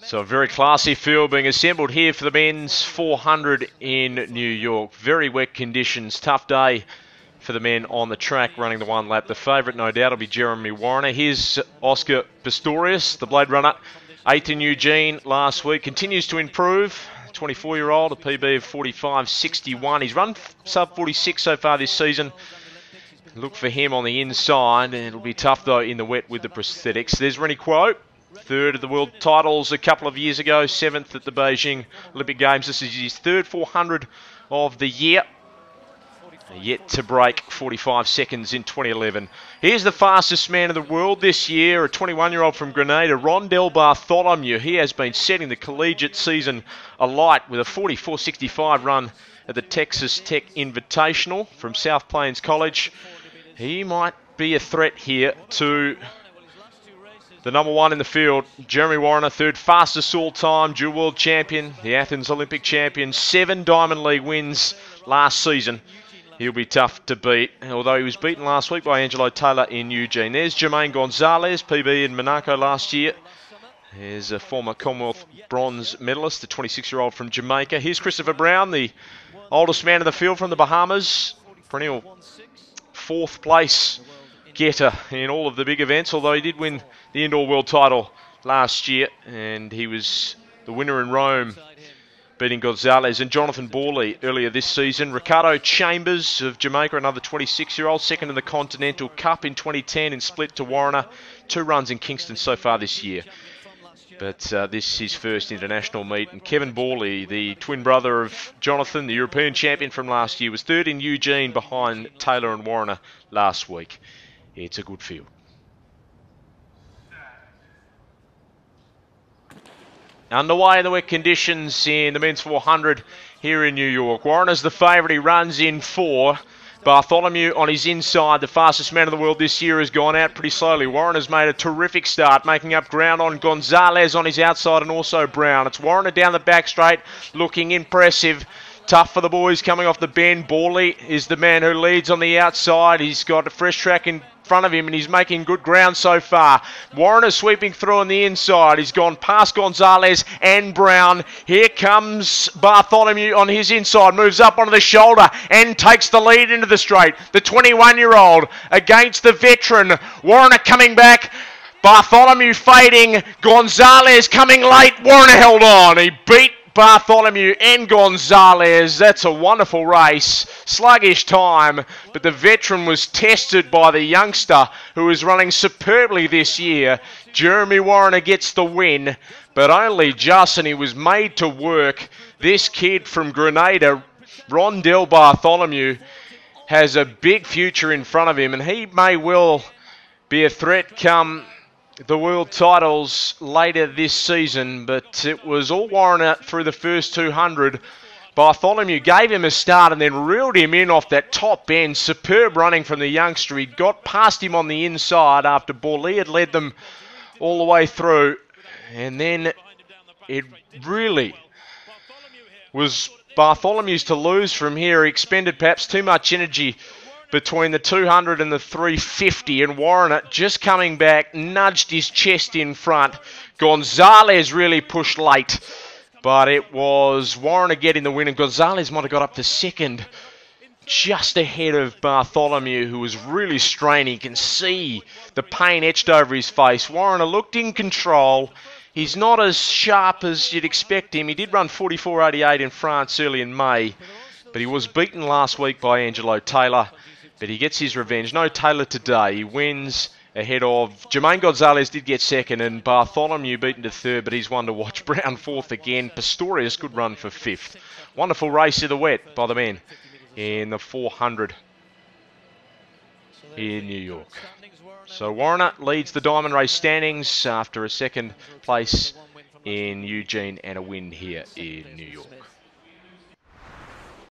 So a very classy field being assembled here for the men's 400 in New York. Very wet conditions, tough day for the men on the track running the one lap. The favourite, no doubt, will be Jeremy Warner. Here's Oscar Pistorius, the Blade Runner, 8th in Eugene last week. Continues to improve. 24-year-old, a PB of 45.61. He's run sub 46 so far this season. Look for him on the inside. It'll be tough, though, in the wet with the prosthetics. There's Rennie Kuo, 3rd of the world titles a couple of years ago, 7th at the Beijing Olympic Games. This is his 3rd 400 of the year. Yet to break 45 seconds in 2011. Here's the fastest man in the world this year, a 21-year-old from Grenada, Rondell Bartholomew. He has been setting the collegiate season alight with a 44.65 run at the Texas Tech Invitational from South Plains College. He might be a threat here to the number one in the field, Jeremy Warner, 3rd fastest all-time, dual world champion, the Athens Olympic champion, 7 Diamond League wins last season. He'll be tough to beat, although he was beaten last week by Angelo Taylor in Eugene. There's Jermaine Gonzalez, PB in Monaco last year. There's a former Commonwealth bronze medalist, the 26-year-old from Jamaica. Here's Christopher Brown, the oldest man in the field from the Bahamas. Perennial 4th place getter in all of the big events, although he did win the indoor world title last year, and he was the winner in Rome, beating Gonzalez. And Jonathan Borley earlier this season. Ricardo Chambers of Jamaica, another 26-year-old, 2nd in the Continental Cup in 2010 and split to Warner. 2 runs in Kingston so far this year. But this is his first international meet. And Kevin Borley, the twin brother of Jonathan, the European champion from last year, was 3rd in Eugene behind Taylor and Warner last week. It's a good field. Underway in the wet conditions in the men's 400 here in New York. Warner's the favourite. He runs in 4. Bartholomew on his inside, the fastest man in the world this year, has gone out pretty slowly. Warner's made a terrific start, making up ground on Gonzalez on his outside and also Brown. It's Warner down the back straight, looking impressive. Tough for the boys coming off the bend. Borley is the man who leads on the outside. He's got a fresh track in front of him and he's making good ground so far. Warner sweeping through on the inside. He's gone past Gonzalez and Brown. Here comes Bartholomew on his inside. Moves up onto the shoulder and takes the lead into the straight. The 21-year-old against the veteran. Warner coming back. Bartholomew fading. Gonzalez coming late. Warner held on. He beat Bartholomew and Gonzalez. That's a wonderful race. Sluggish time, but the veteran was tested by the youngster who is running superbly this year. Jeremy Warner gets the win, but only just, and he was made to work. This kid from Grenada, Rondell Bartholomew, has a big future in front of him, and he may well be a threat come the world titles later this season, but it was all Warner through the first 200. Bartholomew gave him a start and then reeled him in off that top end. Superb running from the youngster. He got past him on the inside after Borley had led them all the way through, and then it really was Bartholomew's to lose from here. He expended perhaps too much energy between the 200 and the 350, and Warner just coming back, nudged his chest in front. Gonzalez really pushed late, but it was Warner getting the win, and Gonzalez might have got up to 2nd, just ahead of Bartholomew, who was really straining. You can see the pain etched over his face. Warner looked in control. He's not as sharp as you'd expect him. He did run 44.88 in France early in May, but he was beaten last week by Angelo Taylor. But he gets his revenge. No Taylor today. He wins ahead of Jermaine Gonzalez, did get 2nd, and Bartholomew beaten to 3rd, but he's one to watch. Brown 4th again. Pistorius, good run for 5th. Wonderful race in the wet by the men in the 400 in New York. So Warner leads the Diamond Race standings after a 2nd place in Eugene and a win here in New York.